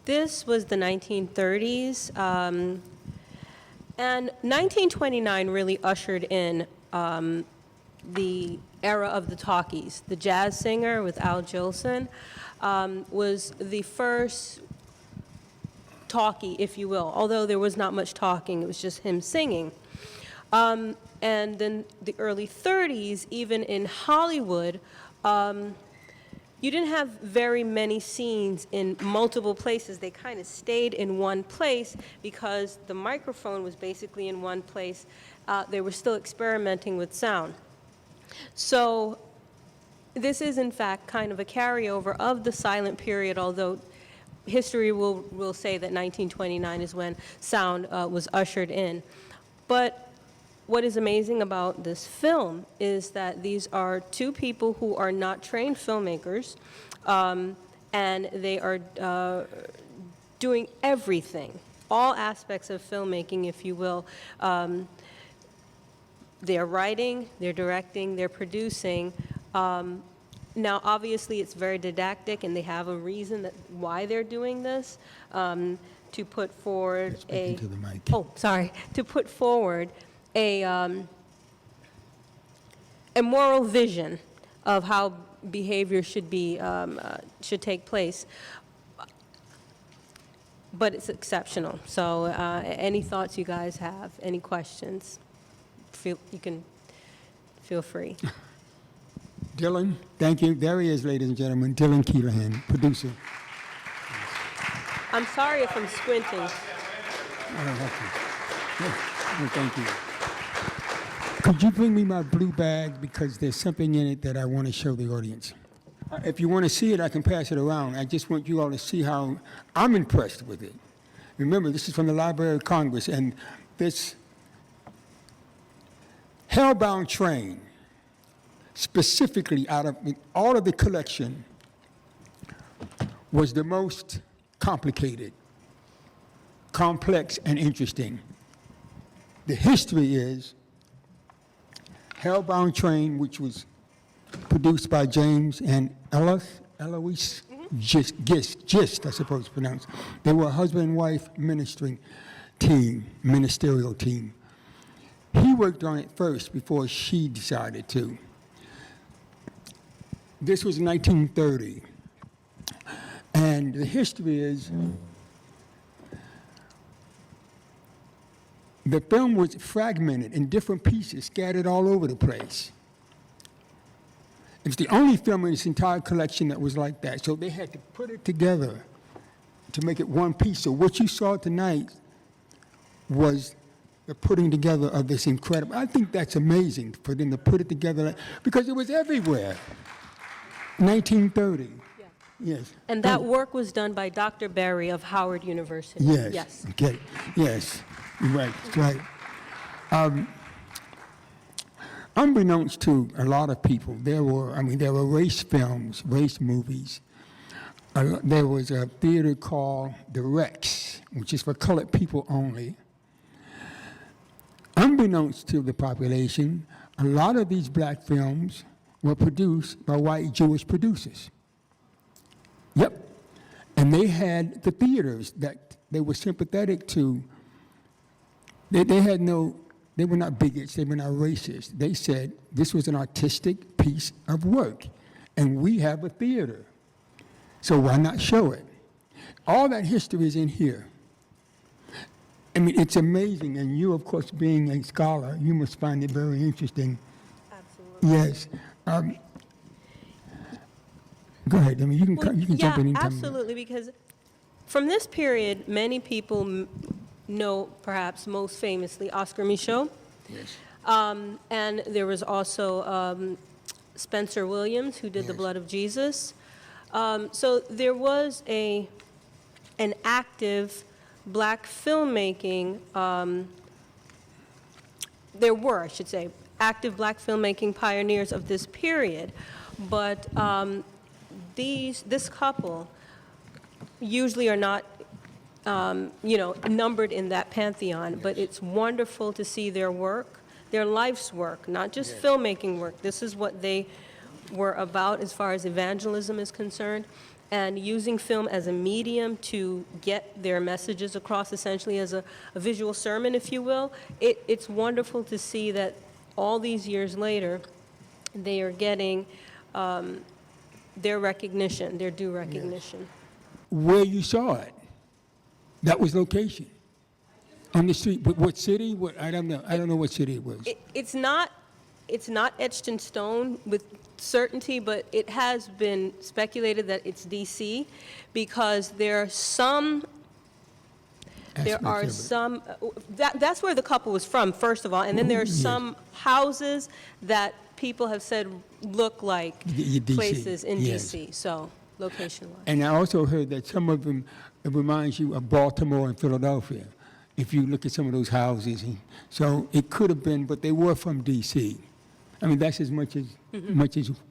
This was the 1930s, and 1929 really ushered in the era of the talkies. The Jazz Singer with Al Jolson was the first talkie, if you will, although there was not much talking, it was just him singing. And then the early 30s, even in Hollywood, you didn't have very many scenes in multiple places. They kind of stayed in one place because the microphone was basically in one place. They were still experimenting with sound. So this is, in fact, kind of a carryover of the silent period, although history will say that 1929 is when sound was ushered in. But what is amazing about this film is that these are two people who are not trained filmmakers, and they are doing everything, all aspects of filmmaking, if you will. They're writing, they're directing, they're producing. Now, obviously, it's very didactic, and they have a reason why they're doing this, to put forward to put forward a moral vision of how behavior should take place. But it's exceptional. So, any thoughts you guys have? Any questions? You can feel free. Dylan, thank you. There he is, ladies and gentlemen. Dylan Keelahan, producer. I'm sorry if I'm squinting. No, thank you. Could you bring me my blue bag, because there's something in it that I want to show the audience. If you want to see it, I can pass it around. I just want you all to see how I'm impressed with it. Remember, this is from the Library of Congress, and this Hellbound Train, specifically out of all of the collection, was the most complicated, complex, and interesting. The history is Hellbound Train, which was produced by James and Eloyce Gist, I suppose it's pronounced. They were a husband and wife ministerial team. He worked on it first before she decided to. This was 1930. And the history is the film was fragmented in different pieces, scattered all over the place. It's the only film in this entire collection that was like that. So they had to put it together to make it one piece. So what you saw tonight was the putting together of this incredible. I think that's amazing for them to put it together, because it was everywhere. 1930. Yeah. Yes. And that work was done by Dr. Berry of Howard University. Yes. Yes. Okay. Yes. Right. Right. Unbeknownst to a lot of people, there were race films, race movies. There was a theater called the Rex, which is for colored people only. Unbeknownst to the population, a lot of these black films were produced by white Jewish producers. Yep. And they had the theaters that they were sympathetic to. They were not bigots, they were not racist. They said this was an artistic piece of work, and we have a theater, so why not show it? All that history is in here. I mean, it's amazing, and you, of course, being a scholar, you must find it very interesting. Absolutely. Yes. Go ahead. I mean, you can jump in anytime. Absolutely, because from this period, many people know, perhaps most famously, Oscar Micheaux. Yes. And there was also Spencer Williams, who did The Blood of Jesus. So there was an active black filmmaking, there were, I should say, active black filmmaking pioneers of this period. But this couple usually are not numbered in that pantheon, yes. But it's wonderful to see their work, their life's work, not just filmmaking work. This is what they were about as far as evangelism is concerned. and using film as a medium to get their messages across, essentially as a visual sermon, if you will. It's wonderful to see that all these years later, they are getting their recognition, their due recognition. Where you saw it, that was location. On the street, but what city? What, I don't know. I don't know what city it was. It's not etched in stone with certainty, but it has been speculated that it's D.C. because there are some. That's where the couple was from, first of all, and then there are some houses that people have said look like places in D.C. So location-wise. And I also heard that some of them, it reminds you of Baltimore and Philadelphia, if you look at some of those houses. And so it could have been, but they were from D.C. I mean, that's as much as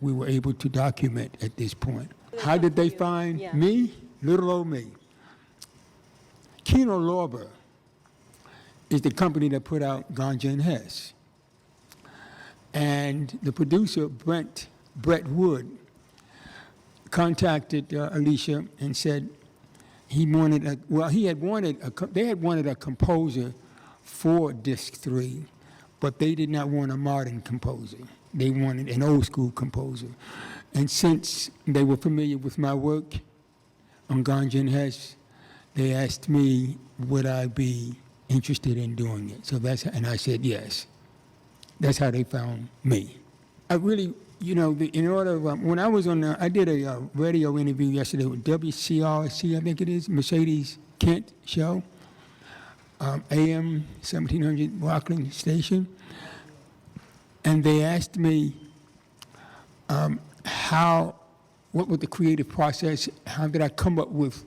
we were able to document at this point. How did they find me? Little old me. Kino Lorber is the company that put out Ganja and Hess. And the producer, Brett Wood, contacted Alicia and said they had wanted a composer for disc 3, but they did not want a modern composer. They wanted an old school composer. And since they were familiar with my work on Ganja and Hess, they asked me, would I be interested in doing it? And I said yes. That's how they found me. I really, when I was I did a radio interview yesterday with WCRC, I think it is, Mercedes Kent show, AM 1700 Rockland station. And they asked me what was the creative process, how did I come up with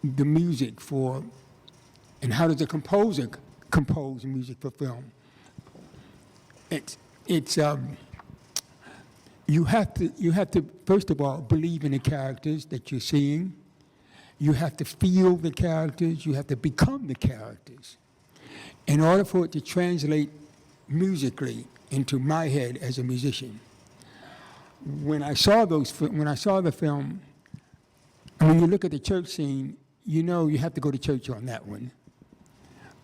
the music and how does a composer compose music for film? You have to first of all believe in the characters that you're seeing. You have to feel the characters. You have to become the characters. In order for it to translate musically into my head as a musician. When I saw the film, and when you look at the church scene, you have to go to church on that one.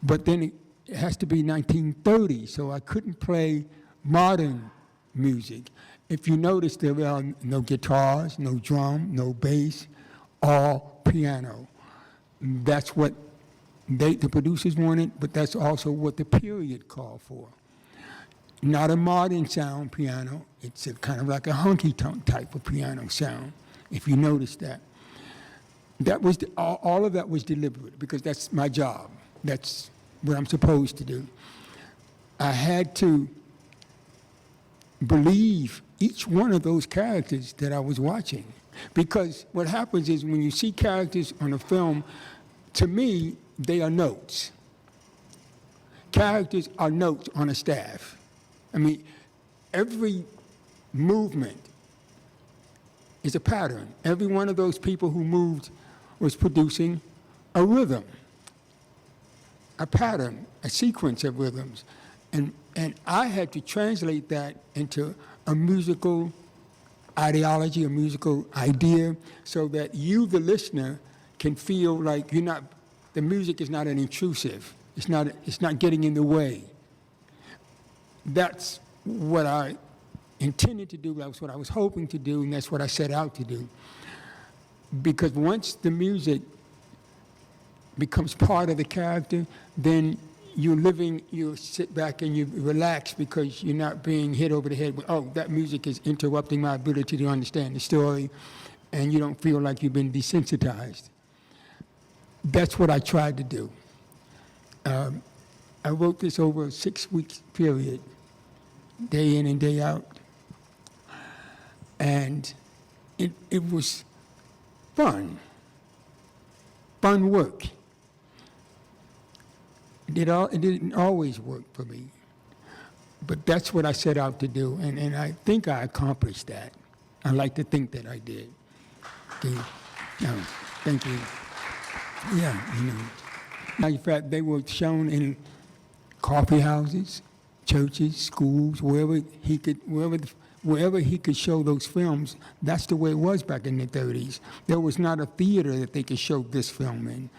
But then it has to be 1930, so I couldn't play modern music. If you notice, there are no guitars, no drum, no bass, all piano. That's what the producers wanted, but that's also what the period called for. Not a modern sound piano. It's kind of like a honky-tonk type of piano sound, if you notice that. All of that was deliberate, because that's my job. That's what I'm supposed to do. I had to believe each one of those characters that I was watching. Because what happens is when you see characters on a film, to me, they are notes. Characters are notes on a staff. I mean, every movement is a pattern. Every one of those people who moved was producing a rhythm, a pattern, a sequence of rhythms. And I had to translate that into a musical ideology, a musical idea, so that you, the listener, can feel like the music is not an intrusive. It's not getting in the way. That's what I intended to do. That's what I was hoping to do, and that's what I set out to do. Because once the music becomes part of the character, then you sit back and you relax, because you're not being hit over the head with, oh, that music is interrupting my ability to understand the story, and you don't feel like you've been desensitized. That's what I tried to do. I wrote this over a 6-week period, day in and day out. And it was fun work. It didn't always work for me, but that's what I set out to do, and I think I accomplished that. I like to think that I did. Okay. Thank you. Yeah, In fact, they were shown in coffee houses, churches, schools, wherever wherever he could show those films, that's the way it was back in the 30s. There was not a theater that they could show this film in.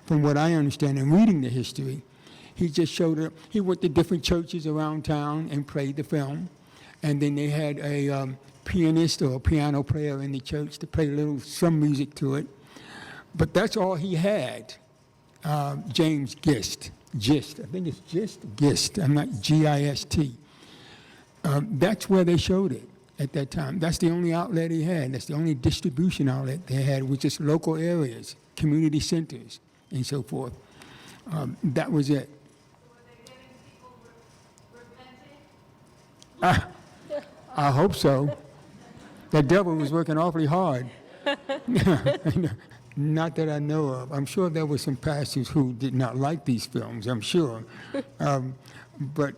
From what I understand in reading the history, he just showed it. He went to different churches around town and played the film. And then they had a pianist or a piano player in the church to play some music to it. But that's all he had. James Gist. I think it's Gist. I'm not G-I-S-T. That's where they showed it at that time. That's the only outlet he had. That's the only distribution outlet they had, was just local areas, community centers, and so forth. That was it. So were they getting people repenting? I hope so. The devil was working awfully hard. Not that I know of. I'm sure there were some pastors who did not like these films, I'm sure. But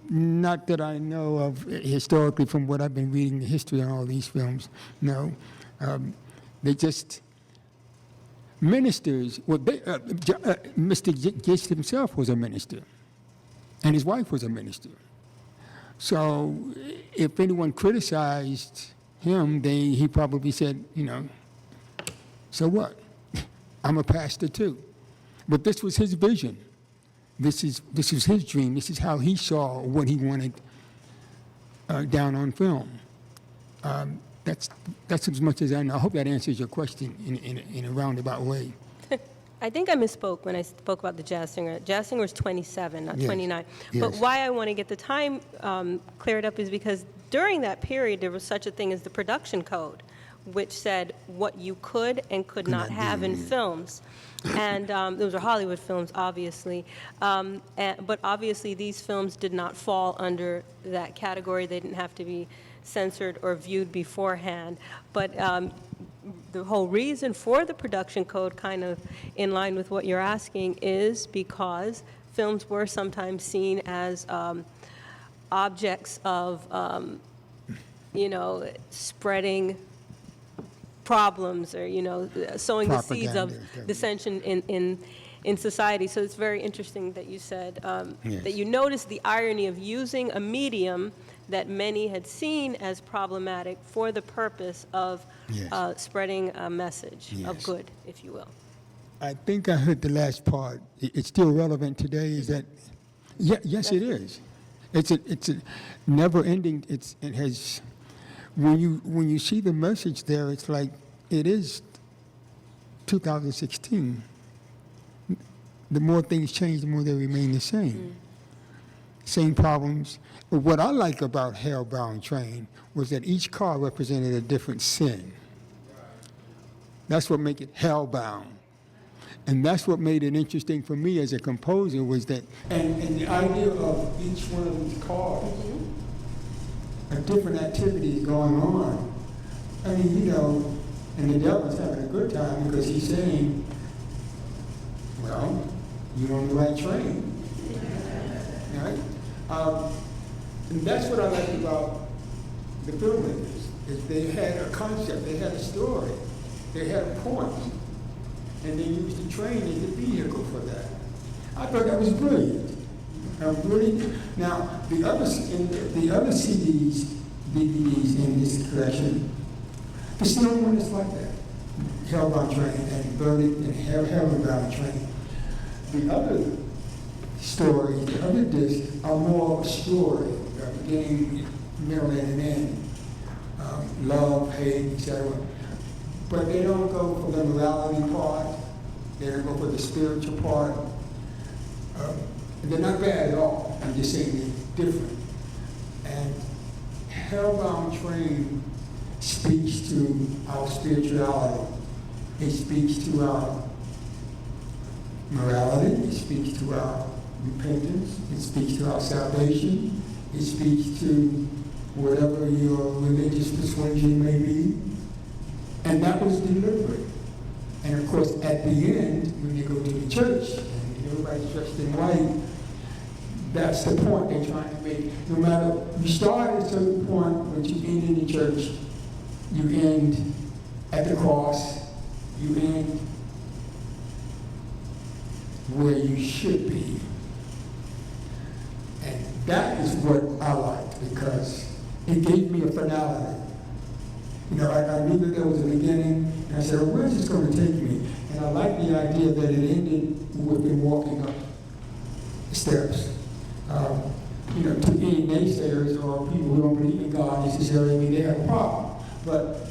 not that I know of historically from what I've been reading the history on all these films. No. They just, ministers, Mr. Gist himself was a minister, and his wife was a minister. So if anyone criticized him, he probably said, so what? I'm a pastor too. But this was his vision. This was his dream. This is how he saw what he wanted down on film. That's as much as I know. I hope that answers your question in a roundabout way. I think I misspoke when I spoke about the jazz singer. Jazz singer was 27, not Yes. 29. Yes. But why I want to get the time cleared up is because during that period, there was such a thing as the production code, which said what you could and could not have in films. And those are Hollywood films, obviously. But obviously, these films did not fall under that category. They didn't have to be censored or viewed beforehand. But the whole reason for the production code, kind of in line with what you're asking, is because films were sometimes seen as objects of, spreading problems or, sowing the seeds of Propaganda. dissension in society. So it's very interesting that you said Yes. that you noticed the irony of using a medium that many had seen as problematic for the purpose of Yes. spreading a message of Yes. good, if you will. I think I heard the last part. It's still relevant today. Is that? Yeah, yes, it is. It's a never-ending. It has. When you see the message there, it's like it is 2016. The more things change, the more they remain the same. Same problems. But what I like about Hellbound Train was that each car represented a different sin. That's what made it hellbound. And that's what made it interesting for me as a composer, was that, and the idea of each one of these cars, a different activity going on. I mean, and the devil's having a good time because he's saying, well, you're on the right train. Right? And that's what I like about the filmmakers, is they had a concept, they had a story, they had a point, and they used the train as the vehicle for that. I thought that was brilliant. Now, the other CDs, DVDs in this collection, there's no one that's like that. Hellbound Train and Verdict and Hellbound Train. The other stories, the other discs are more of a story, beginning, middle, and end. Love, hate, etc. But they don't go for the morality part. They don't go for the spiritual part. They're not bad at all. I'm just saying they're different. And Hellbound Train speaks to our spirituality. It speaks to our morality. It speaks to our repentance. It speaks to our salvation. It speaks to whatever your religious persuasion may be. And that was deliberate. And of course, at the end, when you go to the church, and everybody's dressed in white, that's the point they're trying to make. No matter, you start at a certain point, but you end in the church, you end at the cross, you end where you should be. And that is what I like, because it gave me a finality. You know, I knew that there was a beginning, and I said, well, where's this going to take me? And I like the idea that it ended with them walking up the steps. You know, to any naysayers or people who don't believe in God necessarily, they have a problem. But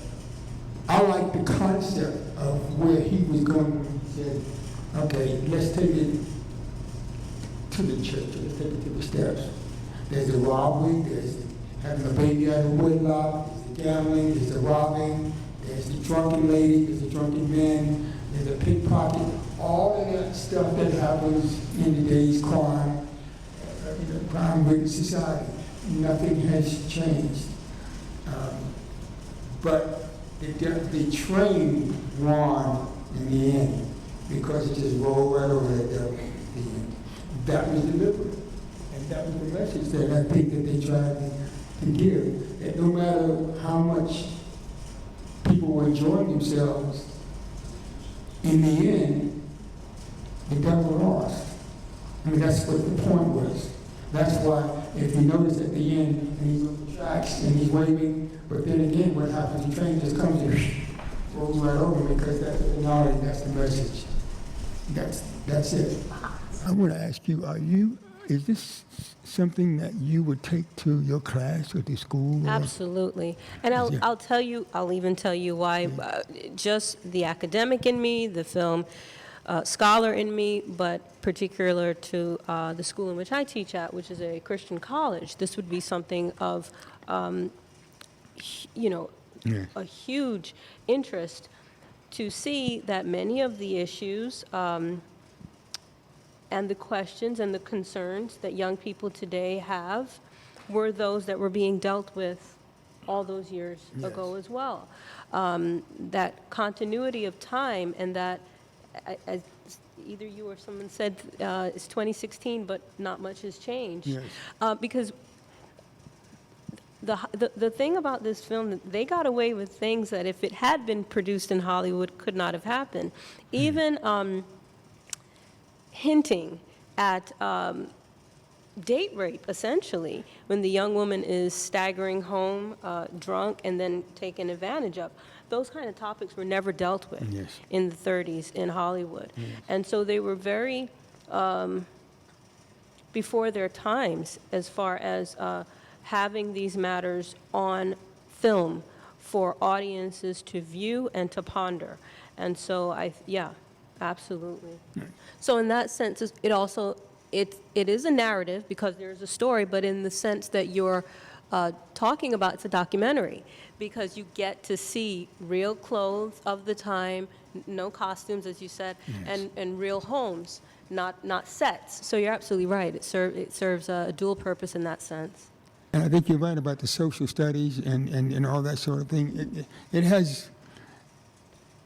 I like the concept of where he was going. He said, okay, let's take it to the church, let's take it to the steps. There's the robbery, there's having a baby out of wedlock, there's the gambling, there's the robbing, there's the drunken lady, there's the drunken man, there's the pickpocket, all of that stuff that happens in today's crime, crime-ridden society. Nothing has changed. But the train won in the end because it just rolled right over at the end. That was deliberate. And that was the message that I think that they tried to give. That no matter how much people were enjoying themselves, in the end, the devil lost. I mean, that's what the point was. That's why, if you notice at the end, and he's on the tracks and he's waving, but then again, what happens? The train just comes and rolls right over because that's the knowledge, that's the message. That's it. I want to ask you, is this something that you would take to your class or to school? Absolutely. And I'll even tell you why. Just the academic in me, the film scholar in me, but particular to the school in which I teach at, which is a Christian college, this would be something of, a huge interest to see that many of the issues and the questions and the concerns that young people today have were those that were being dealt with all those years ago as well. That continuity of time, and that, as either you or someone said, it's 2016, but not much has changed. Yes. Because the thing about this film, they got away with things that if it had been produced in Hollywood could not have happened. Even hinting at date rape, essentially, when the young woman is staggering home drunk and then taken advantage of. Those kind of topics were never dealt with in the 30s in Hollywood. And so they were very before their times as far as having these matters on film for audiences to view and to and so absolutely. So in that sense, it also it is a narrative because there's a story, but in the sense that you're talking about, it's a documentary because you get to see real clothes of the time, no costumes, as you said, and real homes, not sets. So you're absolutely right. It serves a dual purpose in that sense. And I think you're right about the social studies and all that sort of thing. It has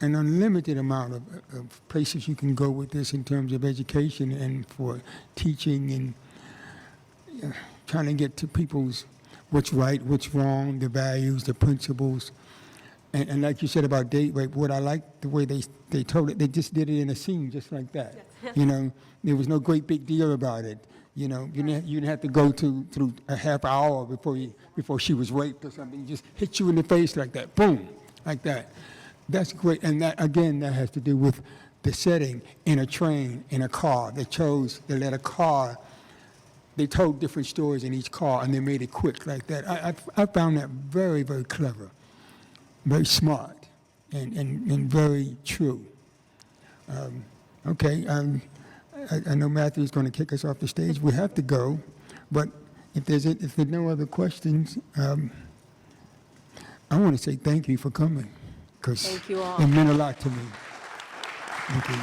an unlimited amount of places you can go with this in terms of education and for teaching and trying to get to people's what's right, what's wrong, the values, the principles. And like you said about date rape, what I like the way they told it, they just did it in a scene just like that. You know, there was no great big deal about it. You know, you didn't have to go through a half hour before she was raped or something. It just hit you in the face like that, boom, like that. That's great, and that again, that has to do with the setting in a train, in a car. They let a car. They told different stories in each car, and they made it quick like that. I found that very, very clever, very smart, and very true. Okay. I know Matthew's going to kick us off the stage. We have to go, but if there's no other questions, I want to say thank you for coming because Thank you all. it meant a lot to me. Thank you.